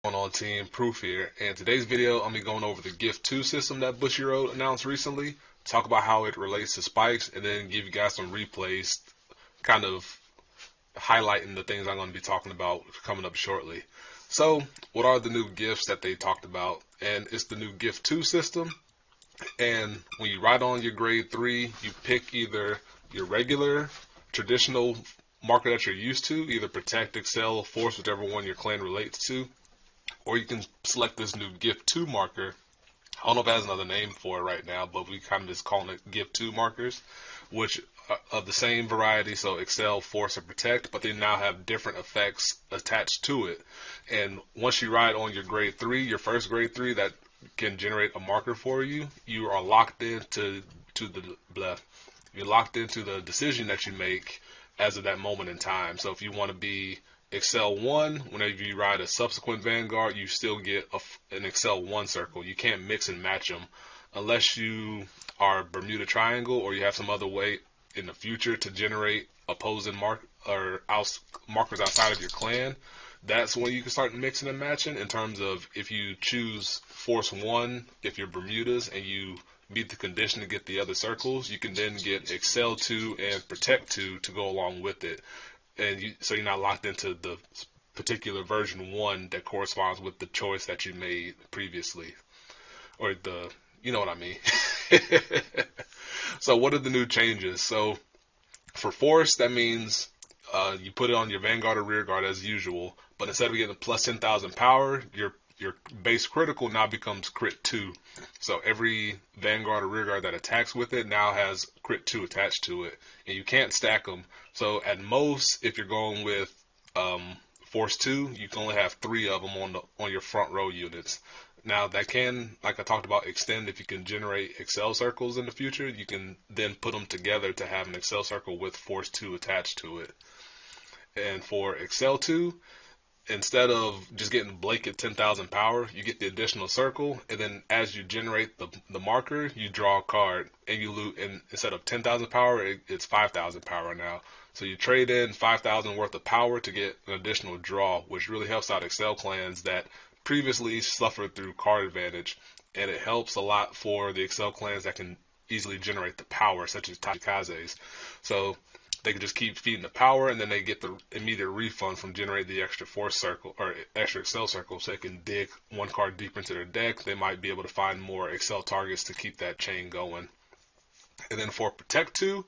On Team Proof here, and today's video I'm gonna be going over the Gift 2 system that Bushiroad announced recently, talk about how it relates to spikes, and then give you guys some replays, kind of highlighting the things I'm going to be talking about coming up shortly. So, what are the new gifts that they talked about? And it's the new Gift 2 system, and when you ride on your grade 3, you pick either your regular, traditional marker that you're used to, either Protect, Excel, or Force, whichever one your clan relates to, or you can select this new Gift 2 marker. I don't know if it has another name for it right now, but we kind of just calling it Gift 2 markers, which are of the same variety, so Excel, Force, and Protect, but they now have different effects attached to it. And once you ride on your grade 3, your first grade 3 that can generate a marker for you, you are locked into you're locked into the decision that you make as of that moment in time. So if you want to be Excel 1, whenever you ride a subsequent Vanguard, you still get an Excel 1 circle. You can't mix and match them unless you are Bermuda Triangle or you have some other way in the future to generate opposing markers outside of your clan. That's when you can start mixing and matching in terms of if you choose Force 1, if you're Bermudas and you beat the condition to get the other circles, you can then get Excel 2 and Protect 2 to go along with it. And so you're not locked into the particular version 1 that corresponds with the choice that you made previously, or you know what I mean. So what are the new changes? So for Force, that means you put it on your Vanguard or Rear Guard as usual, but instead of getting plus 10,000 power, your base critical now becomes crit 2. So every Vanguard or Rear Guard that attacks with it now has crit 2 attached to it, and you can't stack them. So at most, if you're going with Force 2, you can only have 3 of them on your front row units. Now that can, like I talked about, extend if you can generate Excel circles in the future. You can then put them together to have an Excel circle with Force 2 attached to it. And for Excel 2, instead of just getting blanket 10,000 power, you get the additional circle, and then as you generate the marker, you draw a card, and you loot. And instead of 10,000 power, it's 5,000 power now. So you trade in 5,000 worth of power to get an additional draw, which really helps out Excel clans that previously suffered through card advantage, and it helps a lot for the Excel clans that can easily generate the power, such as Tajikazes. So they can just keep feeding the power, and then they get the immediate refund from generating the extra Force circle or extra Excel circle, so they can dig one card deeper into their deck. They might be able to find more Excel targets to keep that chain going. And then for Protect 2,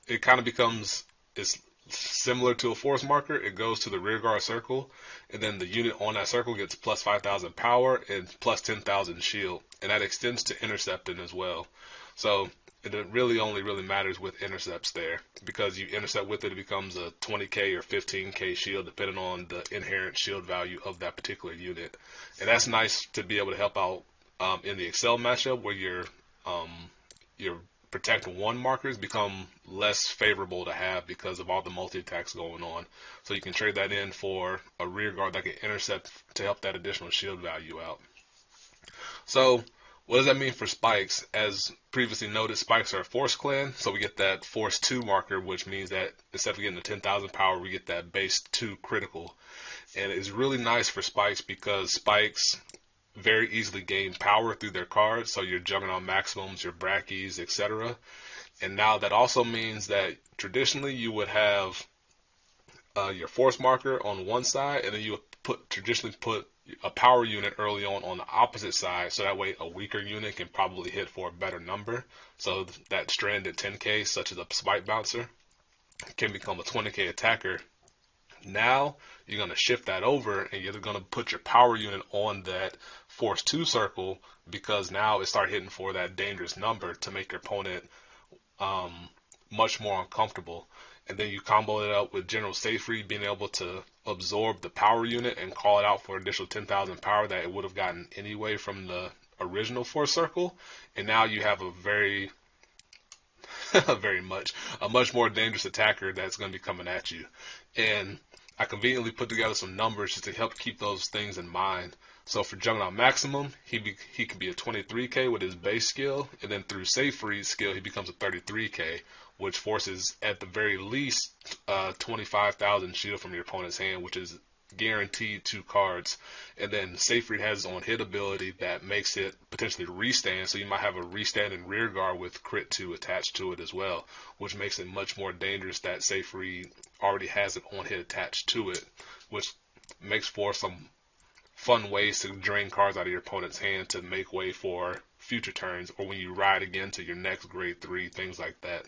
it kind of becomes, it's similar to a Force marker. It goes to the rear guard circle, and then the unit on that circle gets plus 5,000 power and plus 10,000 shield, and that extends to intercepting as well. So it really only matters with intercepts there, because you intercept with it, it becomes a 20k or 15k shield depending on the inherent shield value of that particular unit. And that's nice to be able to help out in the Excel matchup where your Protect 1 markers become less favorable to have because of all the multi-attacks going on. So you can trade that in for a rear guard that can intercept to help that additional shield value out. So what does that mean for spikes? As previously noted, spikes are a Force clan, so we get that Force 2 marker, which means that instead of getting the 10,000 power, we get that base 2 critical. And it's really nice for spikes because spikes very easily gain power through their cards, so your Juggernaut Maximums, your Brackies, etc. And now that also means that traditionally you would have your Force marker on one side, and then you would traditionally put a power unit early on the opposite side, so that way a weaker unit can probably hit for a better number. So that stranded 10k, such as a Spike Bouncer, can become a 20k attacker. Now you're going to shift that over, and you're going to put your power unit on that Force 2 circle, because now it starts hitting for that dangerous number to make your opponent much more uncomfortable. And then you combo it up with General Safety being able to absorb the power unit and call it out for additional 10,000 power that it would have gotten anyway from the original Force circle. And now you have a much more dangerous attacker that's going to be coming at you. And I conveniently put together some numbers just to help keep those things in mind. So for Juggernaut Maximum, he can be a 23k with his base skill, and then through Safe Freeze skill, he becomes a 33k, which forces at the very least 25,000 shield from your opponent's hand, which is guaranteed 2 cards. And then Seyfried has his own hit ability that makes it potentially restand, so you might have a restand and rear guard with crit 2 attached to it as well, which makes it much more dangerous that Seyfried already has an on hit attached to it, which makes for some fun ways to drain cards out of your opponent's hand to make way for future turns, or when you ride again to your next grade 3, things like that.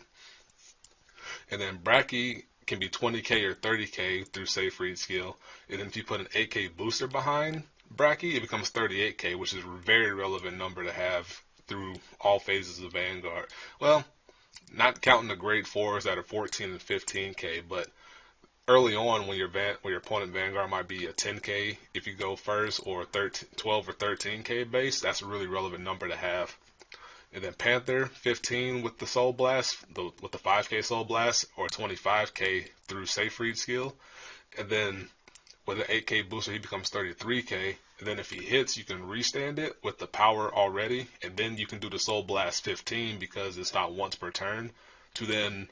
And then Bracky can be 20k or 30k through Seyfried's skill, and then if you put an 8k booster behind Bracky, it becomes 38k, which is a very relevant number to have through all phases of Vanguard. Well, not counting the grade 4s that are 14 and 15k, but early on when your opponent Vanguard might be a 10k if you go first, or 12 or 13k base, that's a really relevant number to have. And then Panther, 15 with the Soul Blast, with the 5k Soul Blast, or 25k through Seyfried's skill. And then with an 8k booster, he becomes 33k. And then if he hits, you can restand it with the power already. And then you can do the Soul Blast 15 because it's not once per turn, to then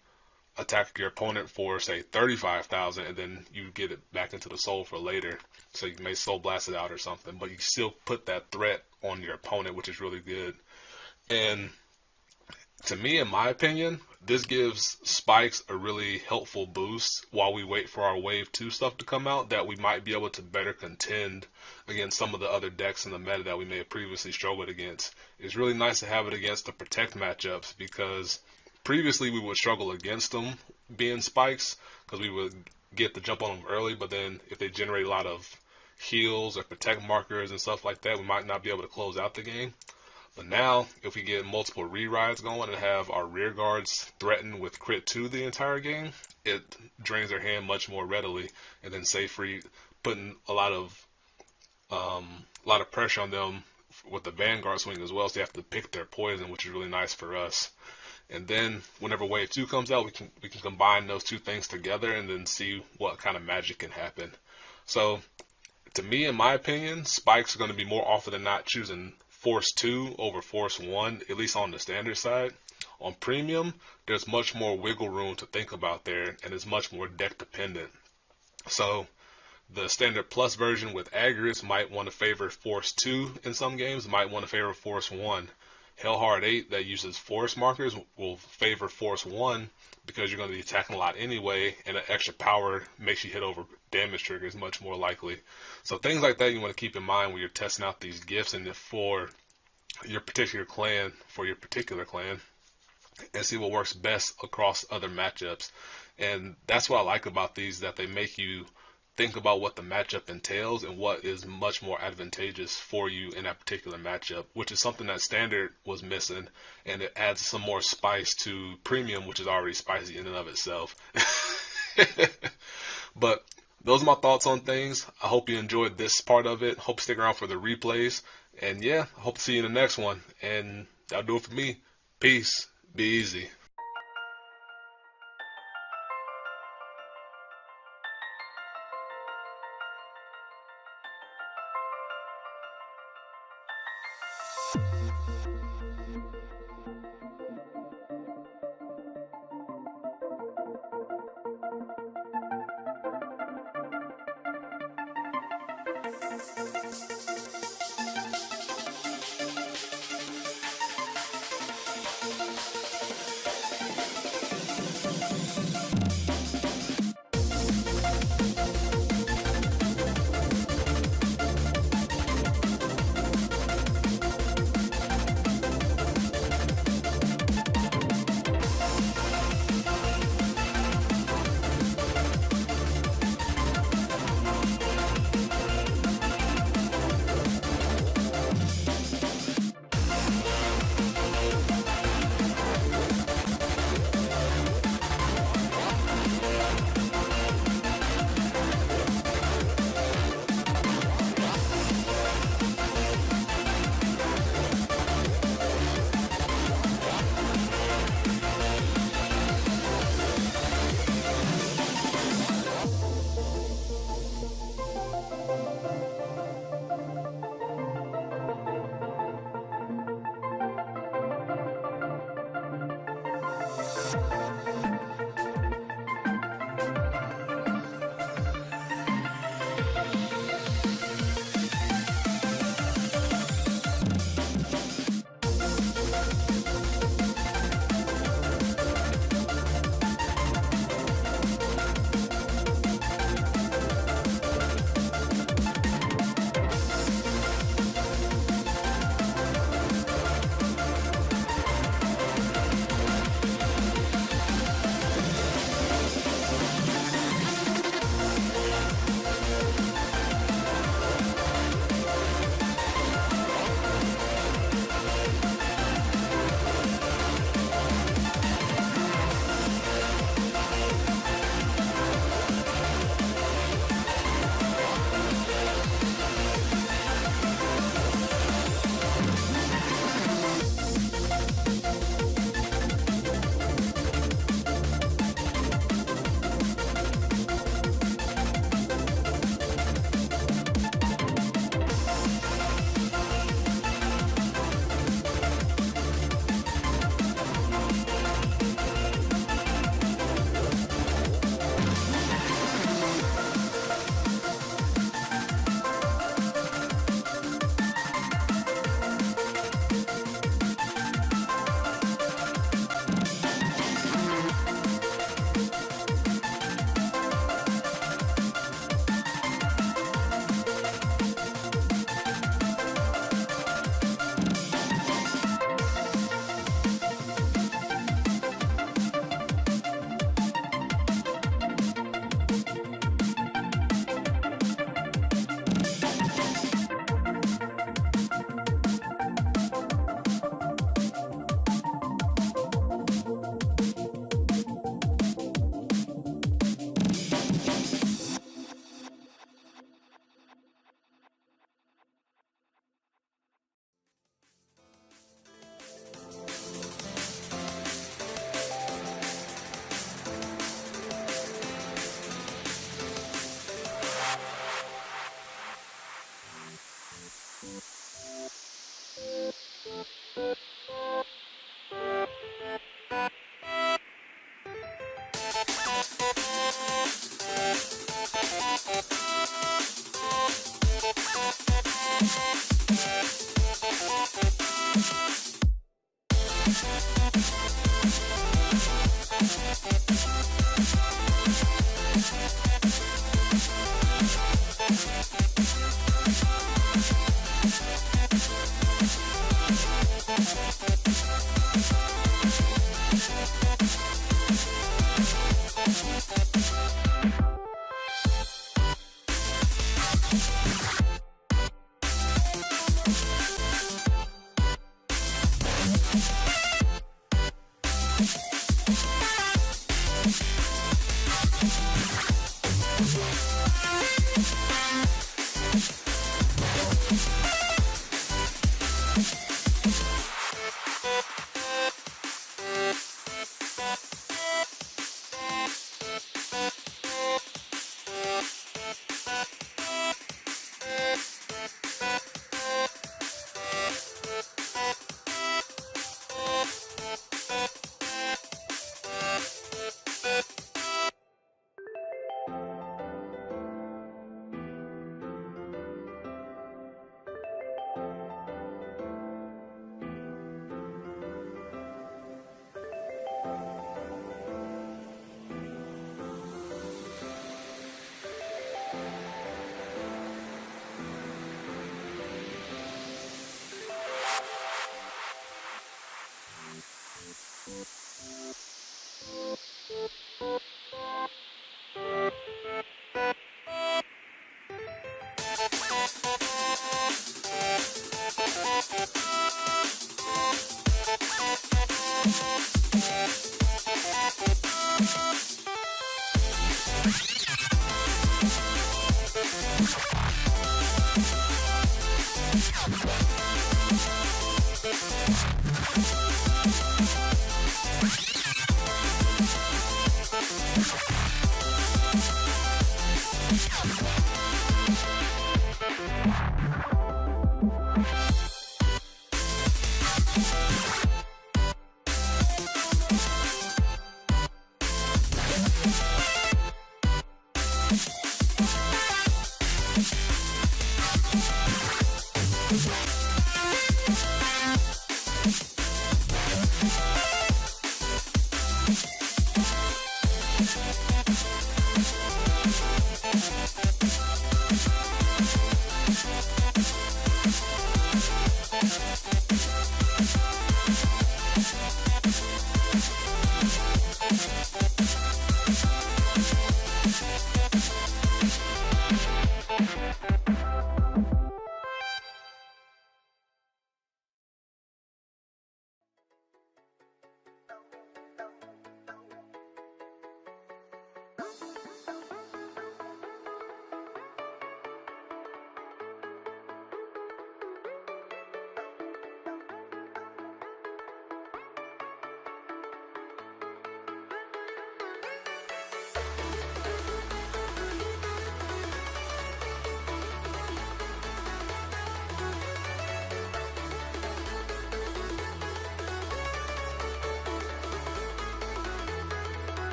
attack your opponent for, say, 35,000, and then you get it back into the soul for later. So you may Soul Blast it out or something, but you still put that threat on your opponent, which is really good. And to me, in my opinion, this gives Spikes a really helpful boost while we wait for our Wave 2 stuff to come out, that we might be able to better contend against some of the other decks in the meta that we may have previously struggled against. It's really nice to have it against the Protect matchups, because previously we would struggle against them being Spikes, because we would get the jump on them early, but then if they generate a lot of heals or Protect markers and stuff like that, we might not be able to close out the game. But now, if we get multiple re-rides going and have our rear guards threatened with crit 2 the entire game, it drains their hand much more readily. And then Seyfried putting a lot of pressure on them with the Vanguard swing as well, so they have to pick their poison, which is really nice for us. And then whenever Wave 2 comes out, we can combine those two things together and then see what kind of magic can happen. So, to me, in my opinion, Spikes are going to be more often than not choosing Force 2 over Force 1, at least on the standard side. On Premium, there's much more wiggle room to think about there, and it's much more deck dependent. So the Standard Plus version with Aggregates might want to favor Force 2 in some games, might want to favor Force 1. Hellhard 8 that uses Force markers will favor Force 1 because you're going to be attacking a lot anyway, and an extra power makes you hit over damage triggers much more likely. So things like that you want to keep in mind when you're testing out these gifts, and for your particular clan, and see what works best across other matchups. And that's what I like about these, that they make you think about what the matchup entails and what is much more advantageous for you in that particular matchup, which is something that Standard was missing, and it adds some more spice to Premium, which is already spicy in and of itself. But those are my thoughts on things. I hope you enjoyed this part of it. Hope you stick around for the replays. And yeah, I hope to see you in the next one. And that'll do it for me. Peace. Be easy.